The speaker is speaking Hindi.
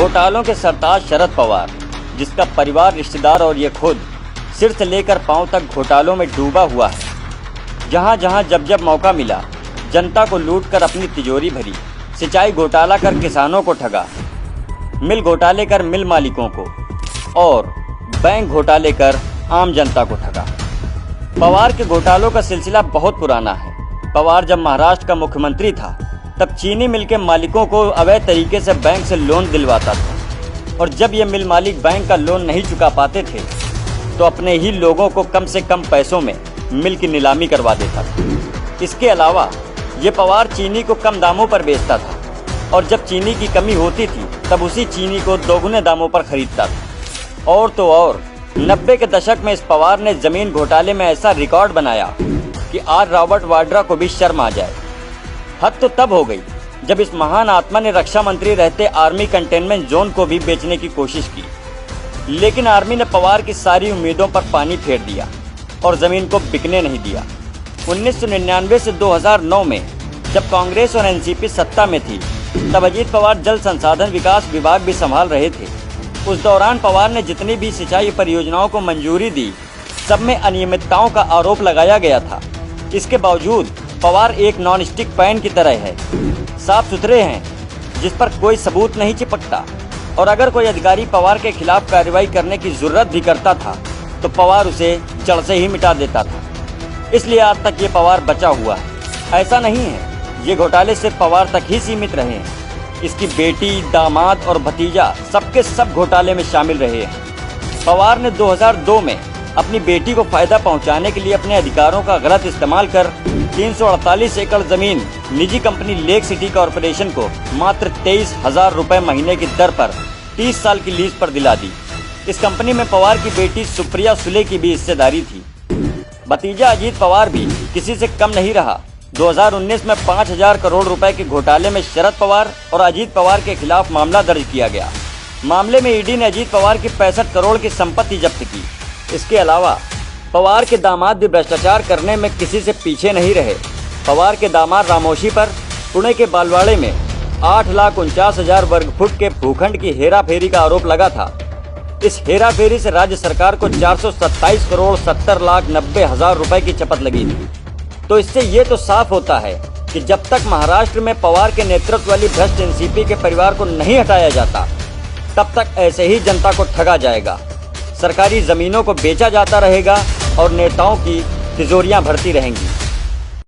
घोटालों के सरताज शरद पवार, जिसका परिवार, रिश्तेदार और ये खुद सिर से लेकर पांव तक घोटालों में डूबा हुआ है। जहां जहां जब जब मौका मिला, जनता को लूटकर अपनी तिजोरी भरी, सिंचाई घोटाला कर किसानों को ठगा, मिल घोटाले कर मिल मालिकों को और बैंक घोटाले कर आम जनता को ठगा। पवार के घोटालों का सिलसिला बहुत पुराना है। पवार जब महाराष्ट्र का मुख्यमंत्री था, तब चीनी मिल के मालिकों को अवैध तरीके से बैंक से लोन दिलवाता था और जब ये मिल मालिक बैंक का लोन नहीं चुका पाते थे तो अपने ही लोगों को कम से कम पैसों में मिल की नीलामी करवा देता था। इसके अलावा ये पवार चीनी को कम दामों पर बेचता था और जब चीनी की कमी होती थी तब उसी चीनी को दोगुने दामों पर खरीदता था। और तो और 90 के दशक में इस पवार ने जमीन घोटाले में ऐसा रिकॉर्ड बनाया कि आज रॉबर्ट वाड्रा को भी शर्म आ जाए। हद तो तब हो गई जब इस महान आत्मा ने रक्षा मंत्री रहते आर्मी कंटेनमेंट जोन को भी बेचने की कोशिश की, लेकिन आर्मी ने पवार की सारी उम्मीदों पर पानी फेर दिया और जमीन को बिकने नहीं दिया। 1999 से 2009 में जब कांग्रेस और एनसीपी सत्ता में थी, तब अजीत पवार जल संसाधन विकास विभाग भी संभाल रहे थे। उस दौरान पवार ने जितनी भी सिंचाई परियोजनाओं को मंजूरी दी, सब में अनियमितताओं का आरोप लगाया गया था। इसके बावजूद पवार एक नॉन स्टिक पैन की तरह है, साफ सुथरे हैं, जिस पर कोई सबूत नहीं चिपकता। और अगर कोई अधिकारी पवार के खिलाफ कार्रवाई करने की जरूरत भी करता था तो पवार उसे जड़ से ही मिटा देता था। इसलिए आज तक ये पवार बचा हुआ है। ऐसा नहीं है ये घोटाले सिर्फ पवार तक ही सीमित रहे हैं, इसकी बेटी, दामाद और भतीजा सबके सब घोटाले में शामिल रहे हैं। पवार ने 2002 में अपनी बेटी को फायदा पहुंचाने के लिए अपने अधिकारों का गलत इस्तेमाल कर 348 एकड़ जमीन निजी कंपनी लेक सिटी कॉरपोरेशन को मात्र 23,000 रुपए महीने की दर पर 30 साल की लीज पर दिला दी। इस कंपनी में पवार की बेटी सुप्रिया सुले की भी हिस्सेदारी थी। भतीजा अजीत पवार भी किसी से कम नहीं रहा। 2019 में 5,000 करोड़ रुपए के घोटाले में शरद पवार और अजीत पवार के खिलाफ मामला दर्ज किया गया। मामले में ईडी ने अजीत पवार की 65 करोड़ की संपत्ति जब्त की। इसके अलावा पवार के दामाद भी भ्रष्टाचार करने में किसी से पीछे नहीं रहे। पवार के दामाद रामोशी पर पुणे के बालवाड़े में 8,49,000 वर्ग फुट के भूखंड की हेराफेरी का आरोप लगा था। इस हेराफेरी से राज्य सरकार को 427 करोड़ 70,90,000 रुपए की चपत लगी थी। तो इससे ये तो साफ होता है कि जब तक महाराष्ट्र में पवार के नेतृत्व वाली भ्रष्ट एनसीपी के परिवार को नहीं हटाया जाता, तब तक ऐसे ही जनता को ठगा जाएगा, सरकारी जमीनों को बेचा जाता रहेगा और नेताओं की तिजोरियां भरती रहेंगी।